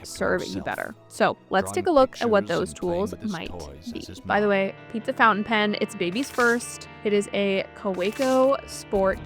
serve you better. So let's take a look at what those tools might be. By the way, pizza fountain pen, it's baby's first. It is a Kaweco Sport.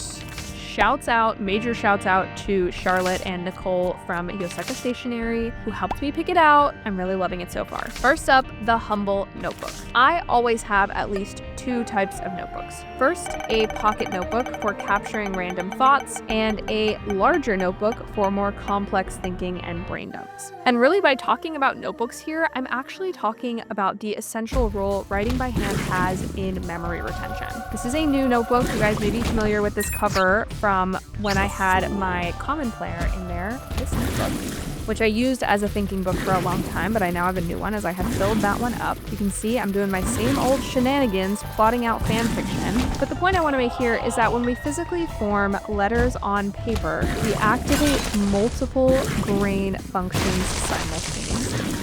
Major shouts out to Charlotte and Nicole from Yoseka Stationery who helped me pick it out. I'm really loving it so far. First up, the Humble Notebook. I always have at least 2 types of notebooks. First, a pocket notebook for capturing random thoughts, and a larger notebook for more complex thinking and brain dumps. And really, by talking about notebooks here, I'm actually talking about the essential role writing by hand has in memory retention. This is a new notebook. You guys may be familiar with this cover from when I had my Common Player in there, this notebook, which I used as a thinking book for a long time, but I now have a new one as I have filled that one up. You can see I'm doing my same old shenanigans plotting out fan fiction. But the point I want to make here is that when we physically form letters on paper, we activate multiple brain functions simultaneously.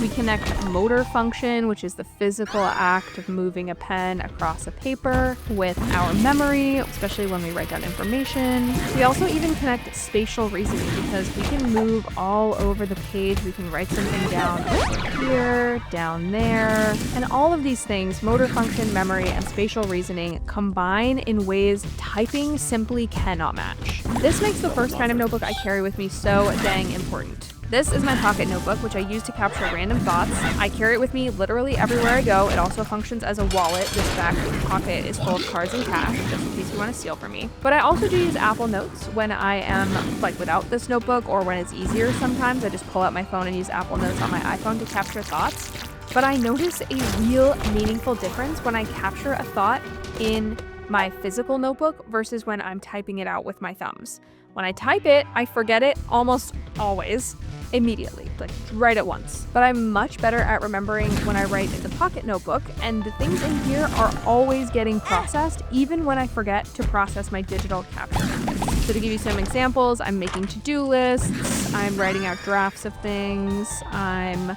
We connect motor function, which is the physical act of moving a pen across a paper, with our memory, especially when we write down information. We also even connect spatial reasoning because we can move all over the page. We can write something down over here, down there, and all of these things, motor function, memory, and spatial reasoning, combine in ways typing simply cannot match. This makes the first kind of notebook I carry with me so dang important. This is my pocket notebook, which I use to capture random thoughts. I carry it with me literally everywhere I go. It also functions as a wallet. This back pocket is full of cards and cash, just in case you want to steal from me. But I also do use Apple Notes when I am without this notebook, or when it's easier sometimes. I just pull out my phone and use Apple Notes on my iPhone to capture thoughts. But I notice a real meaningful difference when I capture a thought in my physical notebook versus when I'm typing it out with my thumbs. When I type it, I forget it almost always immediately, right at once. But I'm much better at remembering when I write in the pocket notebook, and the things in here are always getting processed, even when I forget to process my digital capture methods. So to give you some examples, I'm making to-do lists, I'm writing out drafts of things, I'm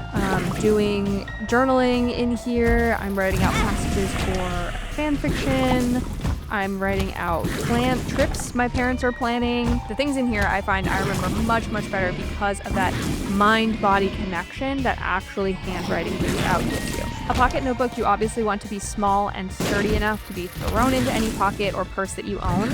doing journaling in here, I'm writing out passages for fan fiction, I'm writing out planned trips my parents are planning. The things in here I find I remember much, much better because of that mind-body connection that actually handwriting things out gives you. A pocket notebook you obviously want to be small and sturdy enough to be thrown into any pocket or purse that you own.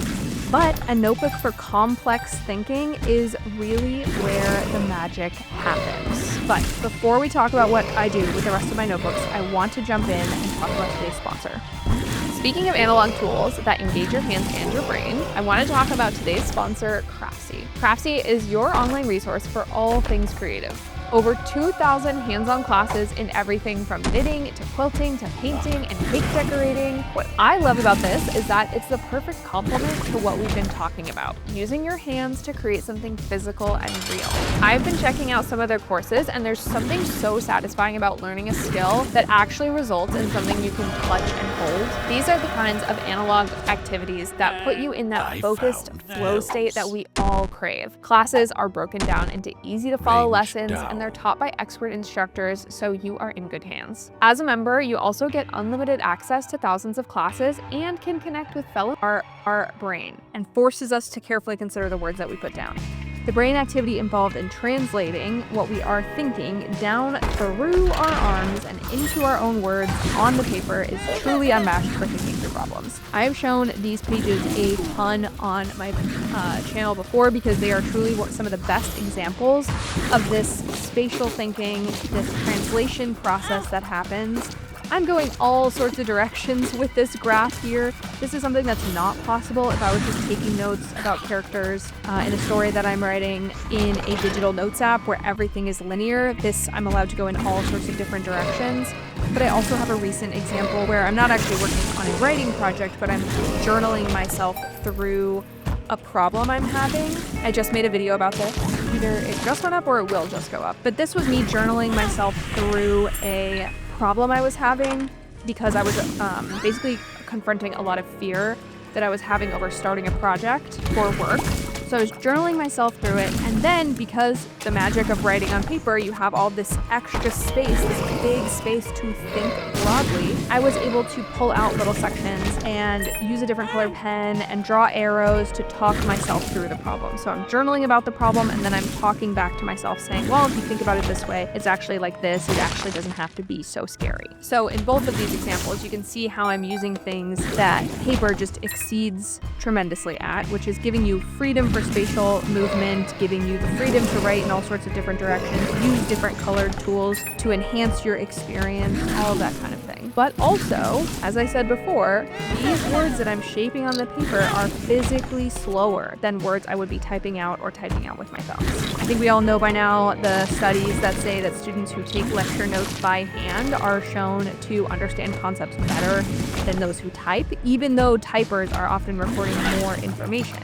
But a notebook for complex thinking is really where the magic happens. But before we talk about what I do with the rest of my notebooks, I want to jump in and talk about today's sponsor. Speaking of analog tools that engage your hands and your brain, I want to talk about today's sponsor, Craftsy. Craftsy is your online resource for all things creative. Over 2,000 hands-on classes in everything from knitting to quilting to painting and cake decorating. What I love about this is that it's the perfect complement to what we've been talking about, using your hands to create something physical and real. I've been checking out some of their courses, and there's something so satisfying about learning a skill that actually results in something you can touch and hold. These are the kinds of analog activities that put you in that focused flow state that we all crave. Classes are broken down into easy to follow lessons, and they're taught by expert instructors, so you are in good hands. As a member, you also get unlimited access to thousands of classes and can connect with fellow our brain, and forces us to carefully consider the words that we put down. The brain activity involved in translating what we are thinking down through our arms and into our own words on the paper is truly unmatched for thinking through problems. I have shown these pages a ton on my channel before because they are truly some of the best examples of this spatial thinking, this translation process that happens. I'm going all sorts of directions with this graph here. This is something that's not possible if I was just taking notes about characters in a story that I'm writing in a digital notes app where everything is linear. This, I'm allowed to go in all sorts of different directions. But I also have a recent example where I'm not actually working on a writing project, but I'm journaling myself through a problem I'm having. I just made a video about this. Either it just went up or it will just go up. But this was me journaling myself through a problem I was having because I was basically confronting a lot of fear that I was having over starting a project for work. So I was journaling myself through it, and then because the magic of writing on paper, you have all this extra space, this big space to think broadly, I was able to pull out little sections and use a different color pen and draw arrows to talk myself through the problem. So I'm journaling about the problem, and then I'm talking back to myself saying, well, if you think about it this way, it's actually like this. It actually doesn't have to be so scary. So in both of these examples, you can see how I'm using things that paper just exceeds tremendously at, which is giving you freedom for spatial movement, giving you the freedom to write in all sorts of different directions, use different colored tools to enhance your experience, all of that kind of thing. But also, as I said before, these words that I'm shaping on the paper are physically slower than words I would be typing out or typing out with my thumbs. I think we all know by now the studies that say that students who take lecture notes by hand are shown to understand concepts better than those who type, even though typers are often recording more information.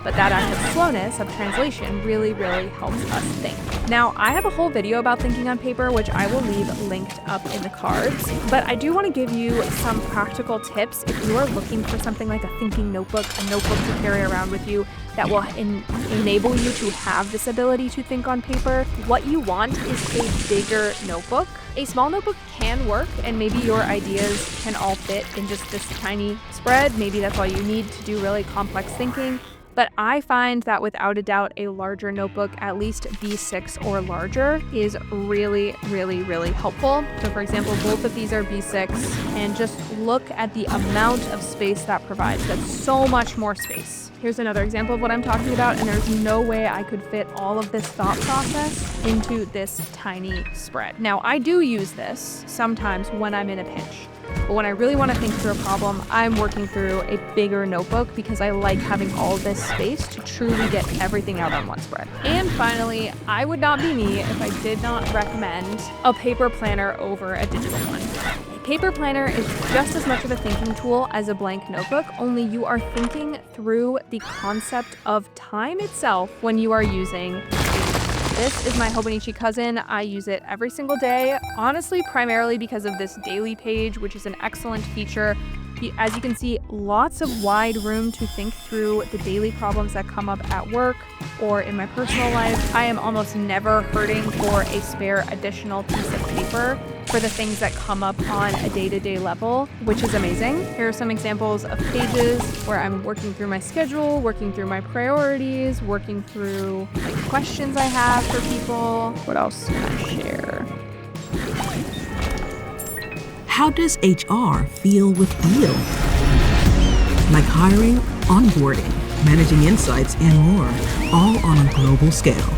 But that act of slowness, of translation, really helps us think. Now, I have a whole video about thinking on paper, which I will leave linked up in the cards, but I do want to give you some practical tips if you are looking for something like a thinking notebook, a notebook to carry around with you that will enable you to have this ability to think on paper. What you want is a bigger notebook. A small notebook can work, and maybe your ideas can all fit in just this tiny spread. Maybe that's all you need to do really complex thinking. But I find that without a doubt, a larger notebook, at least B6 or larger, is really helpful. So for example, both of these are B6, and just look at the amount of space that provides. That's so much more space. Here's another example of what I'm talking about, and there's no way I could fit all of this thought process into this tiny spread. Now, I do use this sometimes when I'm in a pinch. But when I really want to think through a problem, I'm working through a bigger notebook because I like having all this space to truly get everything out on one spread. And finally, I would not be me if I did not recommend a paper planner over a digital one. A paper planner is just as much of a thinking tool as a blank notebook, only you are thinking through the concept of time itself when you are using. This is my Hobonichi cousin. I use it every single day, honestly, primarily because of this daily page, which is an excellent feature. As you can see, lots of wide room to think through the daily problems that come up at work or in my personal life. I am almost never hurting for a spare additional piece of paper for the things that come up on a day-to-day level, which is amazing. Here are some examples of pages where I'm working through my schedule, working through my priorities, working through like questions I have for people. What else can I share? How does HR feel with Deal? Like hiring, onboarding, managing insights, and more, all on a global scale.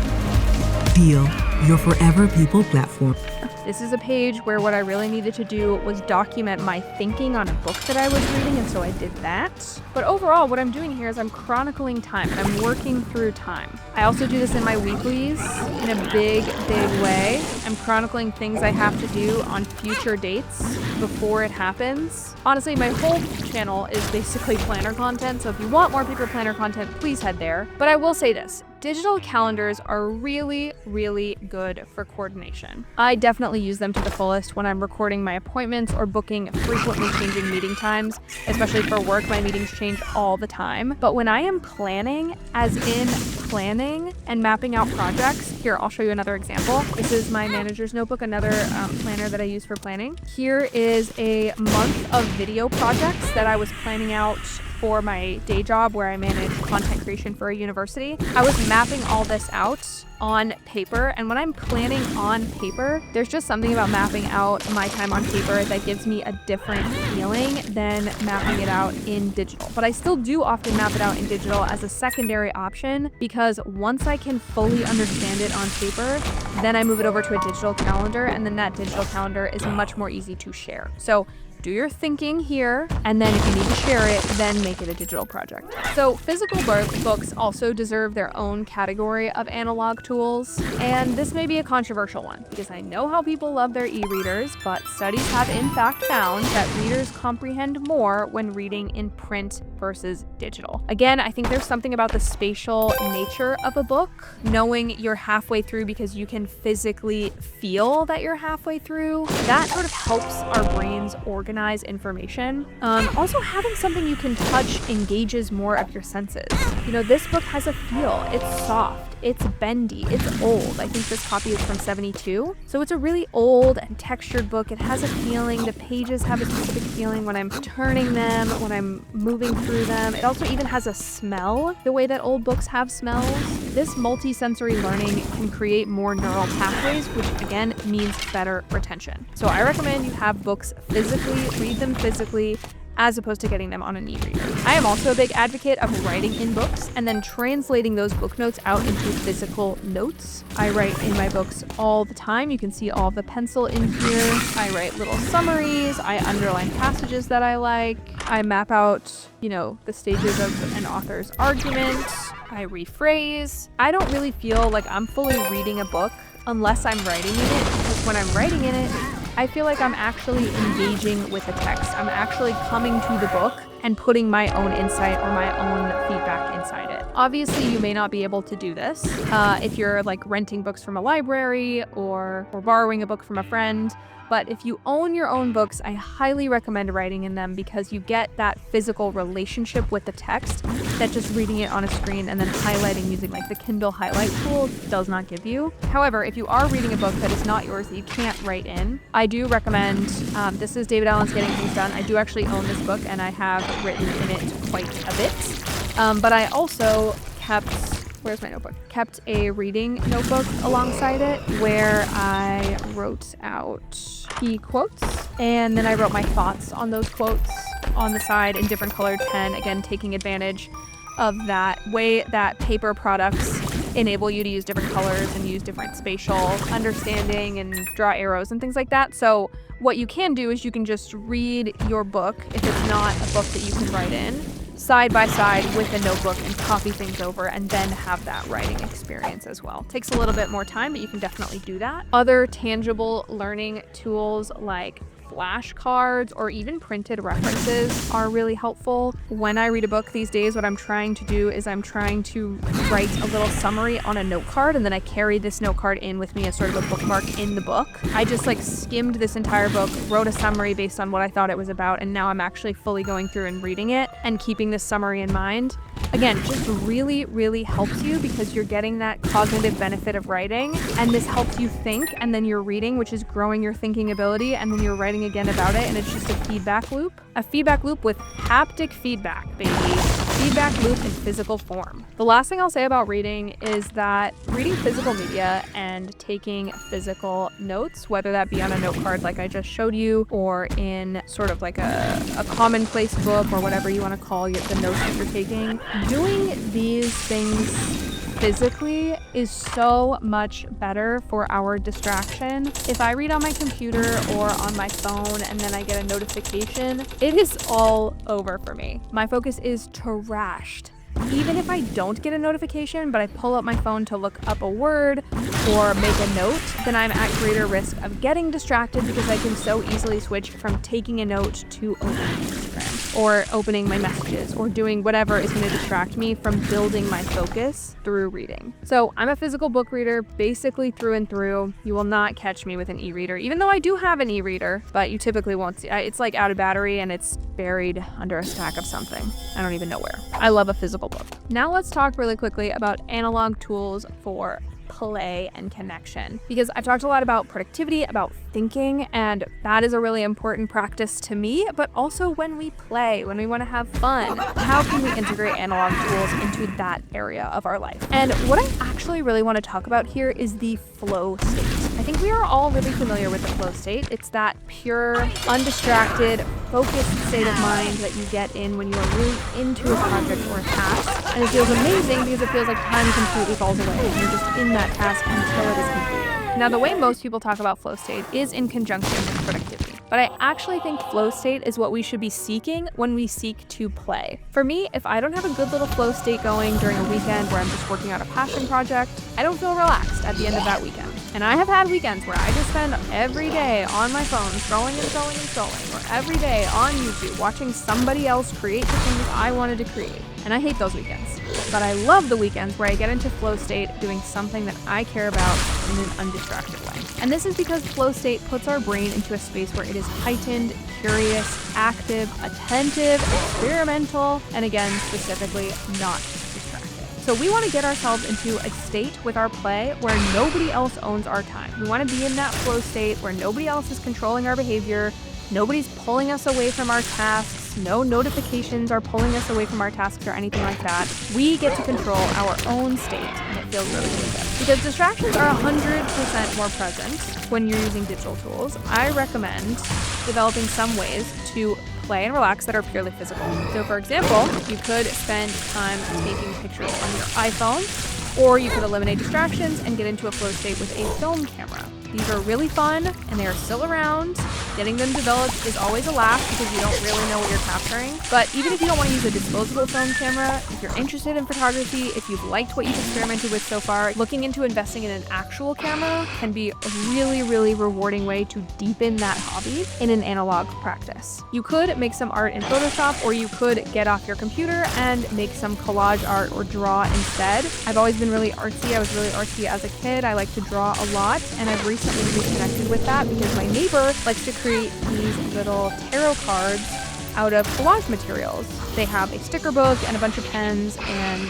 Deal, your forever people platform. This is a page where what I really needed to do was document my thinking on a book that I was reading, and so I did that. But overall, what I'm doing here is I'm chronicling time, and I'm working through time. I also do this in my weeklies in a big way. I'm chronicling things I have to do on future dates before it happens. Honestly, my whole channel is basically planner content, so if you want more paper planner content, please head there. But I will say this. Digital calendars are really good for coordination. I definitely use them to the fullest when I'm recording my appointments or booking frequently changing meeting times, especially for work. My meetings change all the time. But when I am planning, as in planning and mapping out projects, here, I'll show you another example. This is my manager's notebook, another planner that I use for planning. Here is a month of video projects that I was planning out for my day job where I manage content creation for a university. I was mapping all this out on paper, and when I'm planning on paper, there's just something about mapping out my time on paper that gives me a different feeling than mapping it out in digital. But I still do often map it out in digital as a secondary option, because once I can fully understand it on paper, then I move it over to a digital calendar, and then that digital calendar is much more easy to share. So do your thinking here, and then if you need to share it, then make it a digital project. So physical books also deserve their own category of analog tools, and this may be a controversial one because I know how people love their e-readers, but studies have in fact found that readers comprehend more when reading in print versus digital. Again, I think there's something about the spatial nature of a book, knowing you're halfway through because you can physically feel that you're halfway through. That sort of helps our brains organize organize information. Also, having something you can touch engages more of your senses. You know, this book has a feel. It's soft, it's bendy, it's old. I think this copy is from 72. So it's a really old and textured book. It has a feeling. The pages have a specific feeling when I'm turning them, when I'm moving through them. It also even has a smell, the way that old books have smells. This multi-sensory learning can create more neural pathways, which again means better retention. So I recommend you have books physically, read them physically, as opposed to getting them on an e-reader. I am also a big advocate of writing in books and then translating those book notes out into physical notes. I write in my books all the time. You can see all the pencil in here. I write little summaries. I underline passages that I like. I map out, you know, the stages of an author's argument. I rephrase. I don't really feel like I'm fully reading a book unless I'm writing in it, because when I'm writing in it, I feel like I'm actually engaging with the text. I'm actually coming to the book and putting my own insight or my own feedback inside it. Obviously, you may not be able to do this if you're like renting books from a library or borrowing a book from a friend. But if you own your own books, I highly recommend writing in them because you get that physical relationship with the text that just reading it on a screen and then highlighting using like the Kindle highlight tool does not give you. However, if you are reading a book that is not yours that you can't write in, I do recommend, this is David Allen's Getting Things Done. I do actually own this book and I have written in it quite a bit. But I also kept a reading notebook alongside it where I wrote out key quotes and then I wrote my thoughts on those quotes on the side in different colored pen, again taking advantage of that way that paper products enable you to use different colors and use different spatial understanding and draw arrows and things like that. So what you can do is you can just read your book, if it's not a book that you can write in, side by side with a notebook and copy things over and then have that writing experience as well. Takes a little bit more time, but you can definitely do that. Other tangible learning tools like flashcards or even printed references are really helpful. When I read a book these days, what I'm trying to do is I'm trying to write a little summary on a note card and then I carry this note card in with me as sort of a bookmark in the book. I just like skimmed this entire book, wrote a summary based on what I thought it was about, and now I'm actually fully going through and reading it and keeping this summary in mind. Again, just really, really helps you because you're getting that cognitive benefit of writing, and this helps you think, and then you're reading, which is growing your thinking ability, and then you're writing again about it, and it's just a feedback loop. A feedback loop with haptic feedback, baby. Feedback loop in physical form. The last thing I'll say about reading is that reading physical media and taking physical notes, whether that be on a note card like I just showed you, or in sort of like a commonplace book or whatever you want to call the notes that you're taking, doing these things physically is so much better for our distraction. If I read on my computer or on my phone and then I get a notification, it is all over for me. My focus is trashed. Even if I don't get a notification, but I pull up my phone to look up a word or make a note, then I'm at greater risk of getting distracted because I can so easily switch from taking a note to opening Instagram or opening my messages or doing whatever is going to distract me from building my focus through reading. So I'm a physical book reader basically through and through. You will not catch me with an e-reader, even though I do have an e-reader, but you typically won't see. It's like out of battery and it's buried under a stack of something. I don't even know where. I love a physical book. Now let's talk really quickly about analog tools for play and connection, because I've talked a lot about productivity, about thinking, and that is a really important practice to me, but also when we play, when we want to have fun, how can we integrate analog tools into that area of our life? And what I actually really want to talk about here is the flow state. I think we are all really familiar with the flow state. It's that pure, undistracted, focused state of mind that you get in when you are really into a project or a task. And it feels amazing because it feels like time completely falls away and you're just in that task until it is completed. Now, the way most people talk about flow state is in conjunction with productivity. But I actually think flow state is what we should be seeking when we seek to play. For me, if I don't have a good little flow state going during a weekend where I'm just working on a passion project, I don't feel relaxed at the end of that weekend. And I have had weekends where I just spend every day on my phone scrolling and scrolling and scrolling, or every day on YouTube watching somebody else create the things I wanted to create. And I hate those weekends. But I love the weekends where I get into flow state doing something that I care about in an undistracted way. And this is because flow state puts our brain into a space where it is heightened, curious, active, attentive, experimental, and again, specifically not distracted. So we want to get ourselves into a state with our play where nobody else owns our time. We want to be in that flow state where nobody else is controlling our behavior, nobody's pulling us away from our tasks, no notifications are pulling us away from our tasks or anything like that. We get to control our own state, and it feels really, really good. Because distractions are 100% more present when you're using digital tools, I recommend developing some ways to play and relax that are purely physical. So for example, you could spend time taking pictures on your iPhone, or you could eliminate distractions and get into a flow state with a film camera. These are really fun and they are still around. Getting them developed is always a laugh because you don't really know what you're capturing. But even if you don't want to use a disposable film camera, if you're interested in photography, if you've liked what you've experimented with so far, looking into investing in an actual camera can be a really, really rewarding way to deepen that hobby in an analog practice. You could make some art in Photoshop, or you could get off your computer and make some collage art or draw instead. I've always been really artsy. I was really artsy as a kid. I like to draw a lot, and I've recently reconnected with that because my neighbor likes to create these little tarot cards out of collage materials. They have a sticker book and a bunch of pens and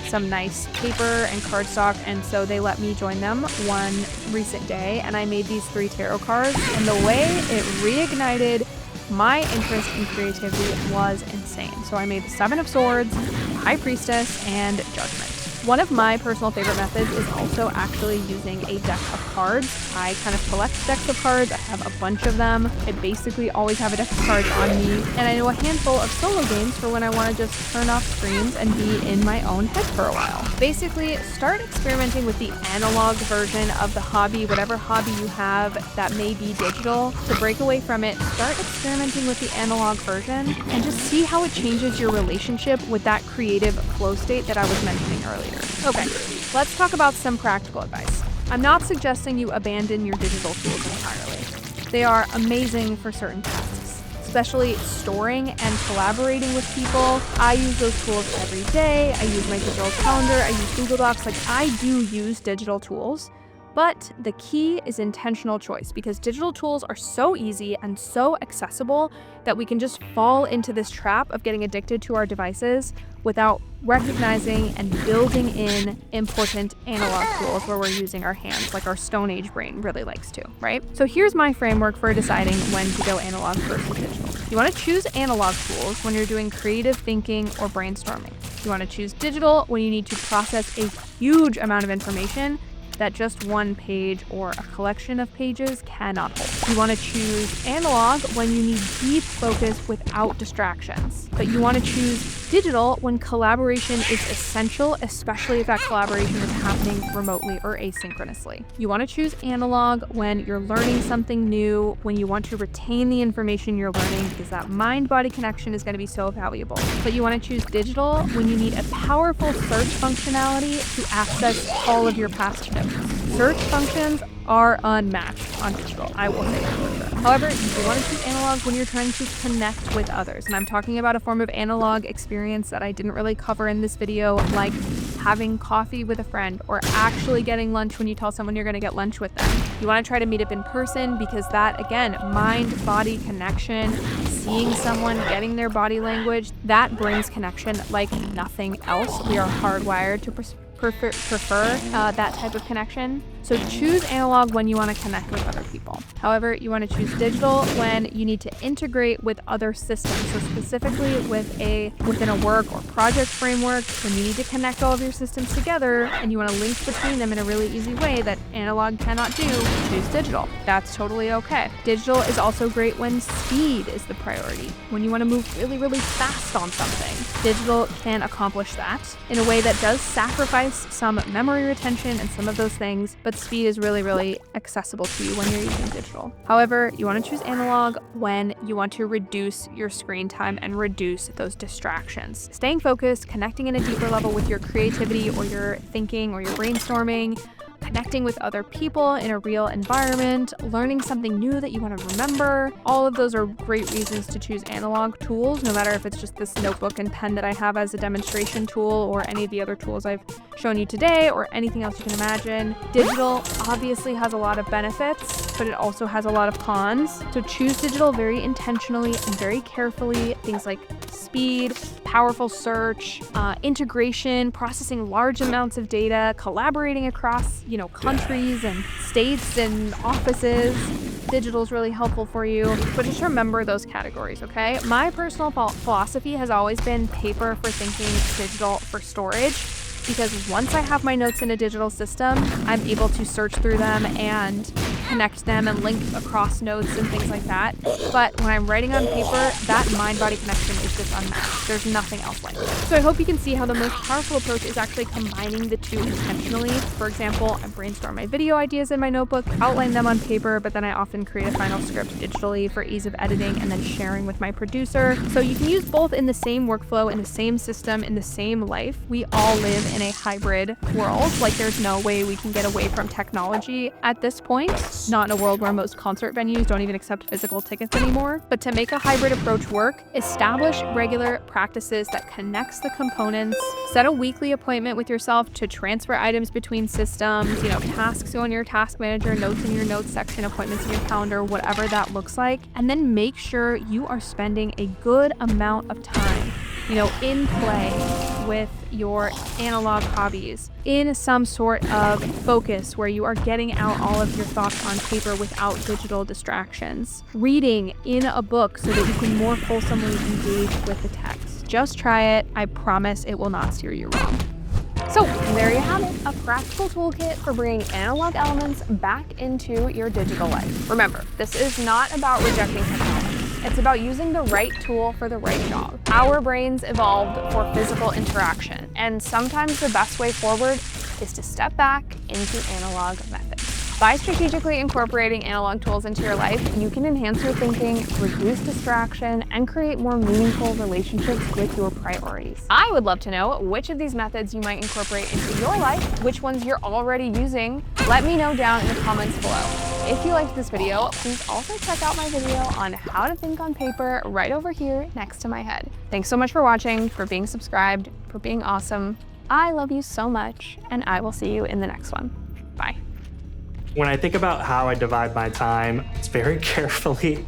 some nice paper and cardstock, and so they let me join them one recent day, and I made these 3 tarot cards, and the way it reignited my interest in creativity was insane. So I made the 7 of Swords, High Priestess, and Judgment. One of my personal favorite methods is also actually using a deck of cards. I kind of collect decks of cards. I have a bunch of them. I basically always have a deck of cards on me. And I know a handful of solo games for when I want to just turn off screens and be in my own head for a while. Basically, start experimenting with the analog version of the hobby, whatever hobby you have that may be digital. To break away from it, start experimenting with the analog version and just see how it changes your relationship with that creative flow state that I was mentioning earlier. Okay, let's talk about some practical advice. I'm not suggesting you abandon your digital tools entirely. They are amazing for certain tasks, especially storing and collaborating with people. I use those tools every day. I use my digital calendar. I use Google Docs. I do use digital tools. But the key is intentional choice, because digital tools are so easy and so accessible that we can just fall into this trap of getting addicted to our devices without recognizing and building in important analog tools where we're using our hands, like our Stone Age brain really likes to, right? So here's my framework for deciding when to go analog versus digital. You want to choose analog tools when you're doing creative thinking or brainstorming. You want to choose digital when you need to process a huge amount of information that just one page or a collection of pages cannot hold. You want to choose analog when you need deep focus without distractions. But you want to choose digital when collaboration is essential, especially if that collaboration is happening remotely or asynchronously. You want to choose analog when you're learning something new, when you want to retain the information you're learning, because that mind-body connection is going to be so valuable. But you want to choose digital when you need a powerful search functionality to access all of your past notes. Search functions are unmatched on digital, I will say that for sure. However, you want to choose analog when you're trying to connect with others. And I'm talking about a form of analog experience that I didn't really cover in this video, like having coffee with a friend or actually getting lunch when you tell someone you're going to get lunch with them. You want to try to meet up in person because that, again, mind-body connection, seeing someone, getting their body language, that brings connection like nothing else. We are hardwired to prefer that type of connection. So choose analog when you want to connect with other people. However, you want to choose digital when you need to integrate with other systems. So specifically within a work or project framework, when you need to connect all of your systems together and you want to link between them in a really easy way that analog cannot do, choose digital. That's totally okay. Digital is also great when speed is the priority. When you want to move really, really fast on something, digital can accomplish that in a way that does sacrifice some memory retention and some of those things, but speed is really, really accessible to you when you're using digital. However, you want to choose analog when you want to reduce your screen time and reduce those distractions. Staying focused, connecting in a deeper level with your creativity or your thinking or your brainstorming, connecting with other people in a real environment, learning something new that you want to remember. All of those are great reasons to choose analog tools, no matter if it's just this notebook and pen that I have as a demonstration tool or any of the other tools I've shown you today or anything else you can imagine. Digital obviously has a lot of benefits, but it also has a lot of cons. So choose digital very intentionally and very carefully. Things like speed, powerful search, integration, processing large amounts of data, collaborating across, countries and states and offices. Digital is really helpful for you, but just remember those categories, okay? My personal philosophy has always been paper for thinking, digital for storage, because once I have my notes in a digital system, I'm able to search through them and connect them and link across notes and things like that. But when I'm writing on paper, that mind-body connection is just unmatched. There's nothing else like it. So I hope you can see how the most powerful approach is actually combining the two intentionally. For example, I brainstorm my video ideas in my notebook, outline them on paper, but then I often create a final script digitally for ease of editing and then sharing with my producer. So you can use both in the same workflow, in the same system, in the same life. We all live in a hybrid world. Like, there's no way we can get away from technology at this point. Not in a world where most concert venues don't even accept physical tickets anymore. But to make a hybrid approach work, establish regular practices that connects the components. Set a weekly appointment with yourself to transfer items between systems, tasks on your task manager, notes in your notes section, appointments in your calendar, whatever that looks like. And then make sure you are spending a good amount of time in play with your analog hobbies, in some sort of focus where you are getting out all of your thoughts on paper without digital distractions. Reading in a book so that you can more fulsomely engage with the text. Just try it. I promise it will not steer you wrong. So there you have it, a practical toolkit for bringing analog elements back into your digital life. Remember, this is not about rejecting technology. It's about using the right tool for the right job. Our brains evolved for physical interaction, and sometimes the best way forward is to step back into analog methods. By strategically incorporating analog tools into your life, you can enhance your thinking, reduce distraction, and create more meaningful relationships with your priorities. I would love to know which of these methods you might incorporate into your life, which ones you're already using. Let me know down in the comments below. If you liked this video, please also check out my video on how to think on paper right over here next to my head. Thanks so much for watching, for being subscribed, for being awesome. I love you so much, and I will see you in the next one. Bye. When I think about how I divide my time, it's very carefully.